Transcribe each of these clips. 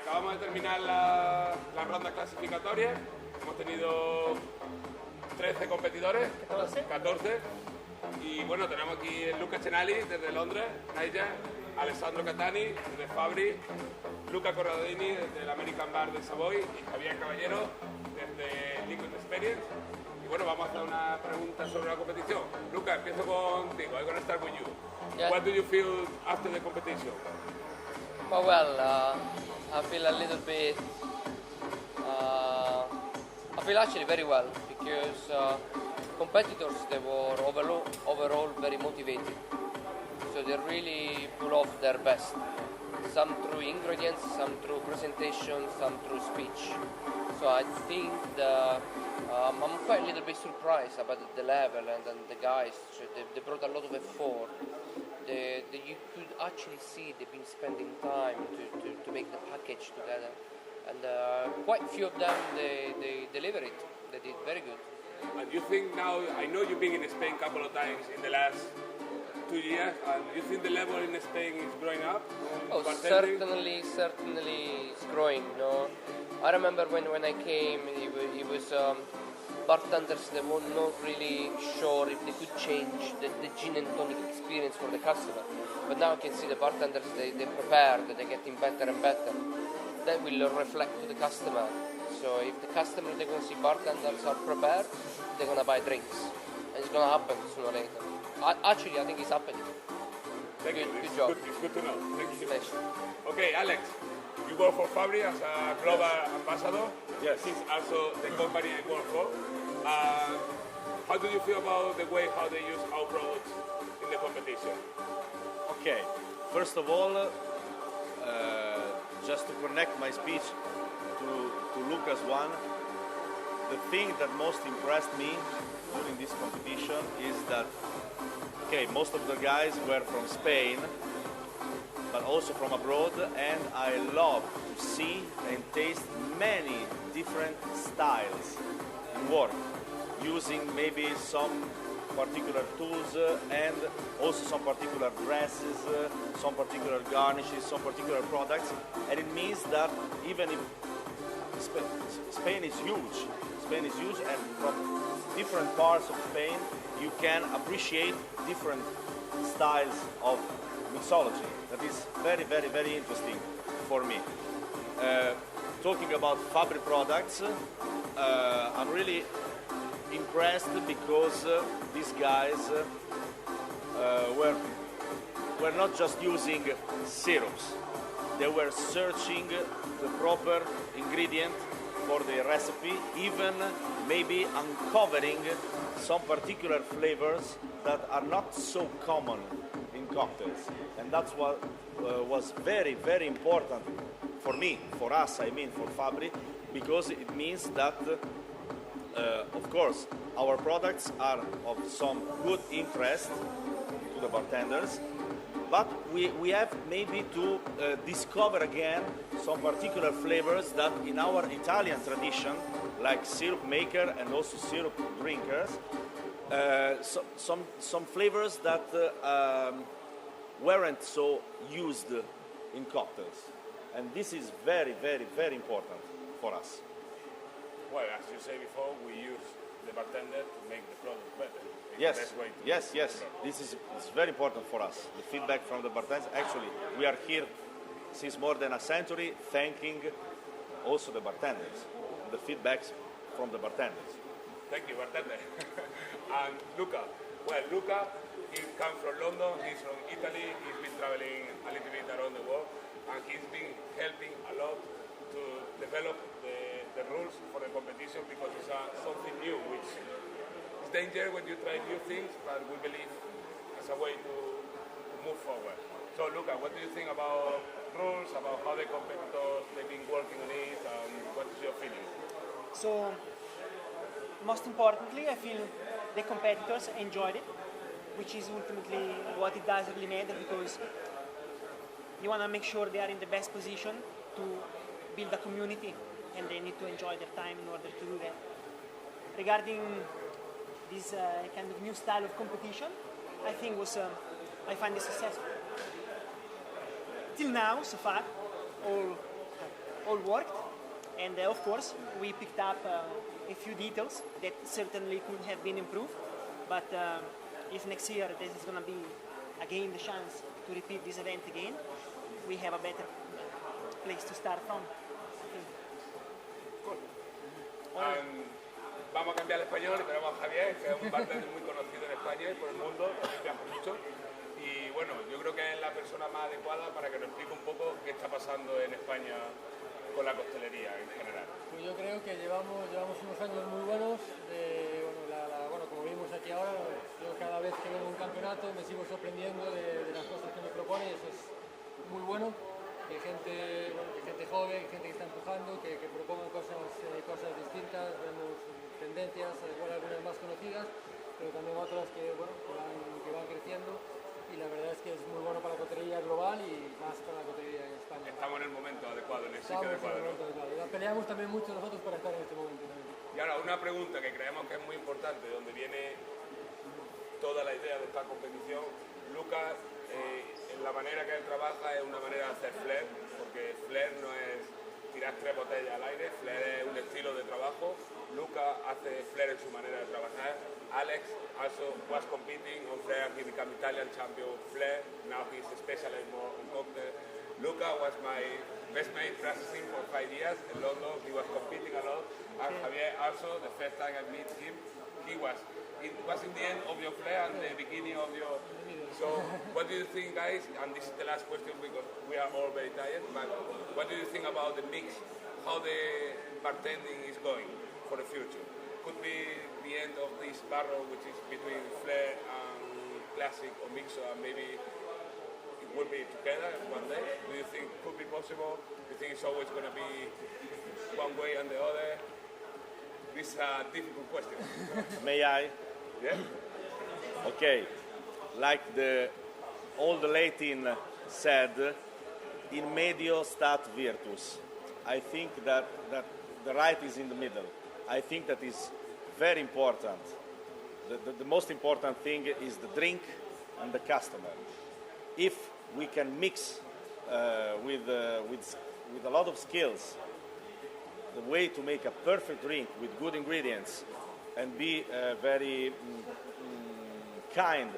acabamos de terminar la ronda clasificatoria. Hemos tenido 13 competidores, 14. Y bueno, tenemos aquí a Luca Cenali desde Londres, Niger, Alessandro Catani desde Fabri, Luca Corradini desde el American Bar de Savoy y Javier Caballero desde Liquid Experience. Y bueno, vamos a hacer una pregunta sobre la competición. Luca, empiezo contigo. I'm going to start with you. Yeah. What do you feel after the competition? Oh, well, I feel a little bit. I feel actually very well because competitors, they were overall very motivated. So they really pull off their best. Some through ingredients, some through presentation, some through speech. So I think I'm quite a little bit surprised about the level and the guys. So they brought a lot of effort. You could actually see they've been spending time to make the package together. And quite a few of them, they delivered it. They did very good. And you think now, I know you've been in Spain a couple of times in the last 2 years, and you think the level in Spain is growing up? Oh, certainly it's growing. No, I remember when I came, it was bartenders, they were not really sure if they could change the gin and tonic experience for the customer. But now I can see the bartenders, they prepared, they're getting better and better. That will reflect to the customer. So if the customer, they're going to see bartenders are prepared, they're going to buy drinks. And it's going to happen sooner or later. Actually, I think it's happening. Thank you. Good job. It's good to know. Thank you. Thanks. Okay, Alex, you work for Fabri as a global ambassador. Yes. This is also the company I work for. How do you feel about the way how they use our products in the competition? Okay, first of all, just to connect my speech to Luca's one, the thing that most impressed me during this competition is that, okay, most of the guys were from Spain, but also from abroad, and I love to see and taste many different styles and work, using maybe some particular tools and also some particular dresses, some particular garnishes, some particular products, and it means that even if Spain is huge, and from different parts of Spain you can appreciate different styles of mixology. That is very, very, very interesting for me. Talking about Fabri products, I'm really impressed because these guys were not just using syrups. They were searching the proper ingredient for the recipe, even maybe uncovering some particular flavors that are not so common in cocktails. And that's what was very, very important for me, for us, I mean, for Fabri, because it means that of course, our products are of some good interest to the bartenders, but we have maybe to discover again some particular flavors that in our Italian tradition, like syrup maker and also syrup drinkers, some flavors that weren't so used in cocktails. And this is very, very, very important for us. Well, as you say before, we use the bartender to make the product better. It's Yes, the best way to yes, yes. This is very important for us. The feedback from the bartenders. Actually, we are here since more than a century, thanking also the bartenders, the feedbacks from the bartenders. Thank you, bartender. And Luca. Well, Luca, he comes from London. He's from Italy. He's been traveling a little bit around the world, and he's been helping a lot to develop the rules for the competition, because it's something new, which is dangerous when you try new things, but we believe it's a way to move forward. So Luca, what do you think about rules, about how the competitors, they've been working on it, and what is your feeling? So, most importantly, I feel the competitors enjoyed it, which is ultimately what it does really matter, because you want to make sure they are in the best position to build a community, and they need to enjoy their time in order to do that. Regarding this kind of new style of competition, I think I find it successful. Till now, so far, all all worked. And of course, we picked up a few details that certainly could have been improved. But if next year this is going to be again the chance to repeat this event again, we have a better place to start from. Cool. Vamos a cambiar al español y tenemos a Javier, que es un bartender muy conocido en España y por el mundo, también viaja mucho. Y bueno, yo creo que es la persona más adecuada para que nos explique un poco qué está pasando en España con la costelería en general. Pues yo creo que llevamos unos años muy buenos. Bueno, como vimos aquí ahora, yo cada vez que veo un campeonato me sigo sorprendiendo de las cosas que me propone, y eso es muy bueno. Que gente joven, gente que está empujando, que propongan cosas distintas, vemos tendencias, igual algunas más conocidas, pero también otras que van creciendo, y la verdad es que es muy bueno para la coctelería global y más para la coctelería en España. Estamos en el momento adecuado, en el sitio adecuado. Peleamos también mucho nosotros para estar en este momento también. Y ahora una pregunta que creemos que es muy importante, donde viene toda la idea de esta competición. Lucas, en la manera que él trabaja es una manera de hacer flair, porque flair no es tirar 3 botellas al aire, flair es un estilo de trabajo. Lucas hace flair en su manera de trabajar. Alex also was competing on flair, he became Italian champion flair, now he's specialized more on cocktail. Luca was my best mate practicing for 5 years in London, he was competing a lot, and Javier also, the first time I met him, it was in the end of your flair and the beginning of your... So, what do you think, guys, and this is the last question because we are all very tired, but what do you think about the mix, how the bartending is going for the future? Could be the end of this barrel, which is between flair and classic or mixo, and maybe it will be together one day. Do you think it could be possible? Do you think it's always going to be one way and the other? This is a difficult question. May I? Yeah? Okay. Like the old Latin said, in medio stat virtus. I think that the right is in the middle. I think that is very important. The most important thing is the drink and the customer. If we can mix with a lot of skills, the way to make a perfect drink with good ingredients and be very kind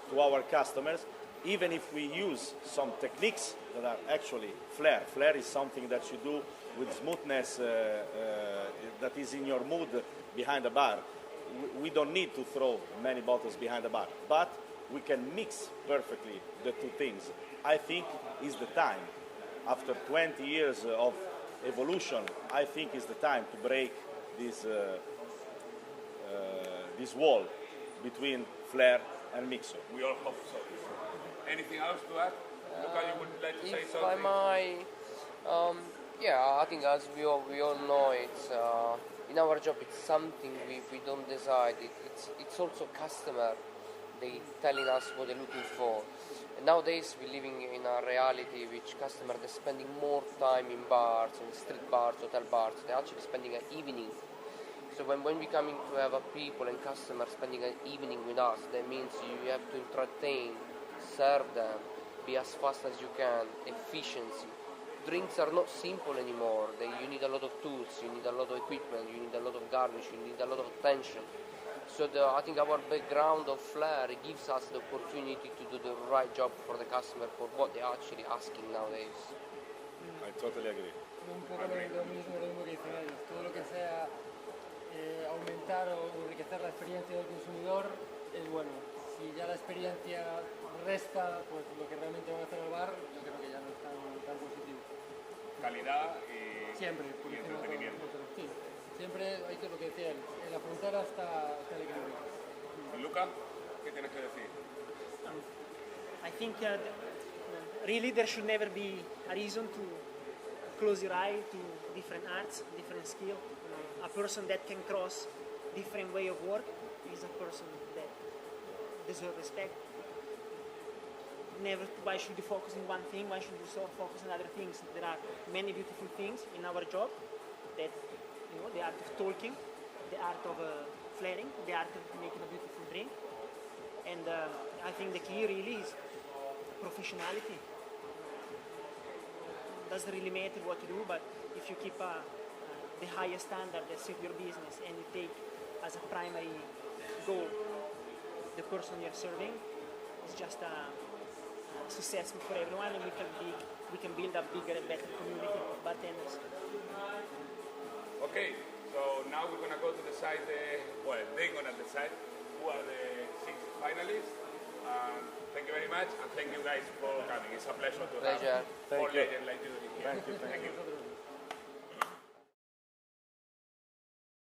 to our customers, even if we use some techniques that are actually flair. Flair is something that you do with smoothness that is in your mood behind the bar. We don't need to throw many bottles behind the bar, but we can mix perfectly the two things. I think is the time. After 20 years of evolution, I think is the time to break this wall between flair and mixo. We all hope so. Anything else to add? Luca, you would like to say If something? I might, yeah, I think as we all know, it's in our job. It's something we don't decide. It's also customer. They telling us what they're looking for. And nowadays we're living in a reality which customer they're spending more time in bars, in street bars, hotel bars. They're actually spending an evening. So when we coming to have a people and customers spending an evening with us, that means you have to entertain, serve them, be as fast as you can, efficiency. Drinks are not simple anymore. You need a lot of tools, you need a lot of equipment, you need a lot of garnish, you need a lot of attention. So I think our background of flair gives us the opportunity to do the right job for the customer for what they're actually asking nowadays. I totally agree. Un poco lo mismo que dicen ellos. Todo lo que sea aumentar o enriquecer la experiencia del consumidor es bueno. Si ya la experiencia resta pues lo que realmente van a hacer al bar, yo creo que ya no es tan positivo. Calidad y, siempre, y entretenimiento. Sí, siempre hay que lo que decía él, en la frontera está el equilibrio. ¿Y Luca, qué tienes que decir? I think really there should never be a reason to close your eye to different arts, different skill. A person that can cross different way of work is a person that deserves respect. Never, why should you focus on one thing? Why should you so focus on other things? There are many beautiful things in our job that, you know, the art of talking, the art of flaring, the art of making a beautiful drink. And I think the key really is professionality. doesn't really matter what you do, but if you keep the highest standard that suits your business and you take as a primary goal the person you're serving, it's just a success for everyone, and we can build a bigger and better community of bartenders. Okay, so now we're gonna go to decide they're gonna decide who are the 6 finalists. Thank you very much, and thank you guys for coming. It's a pleasure to have 4 legends like you here. Thank you. Thank you.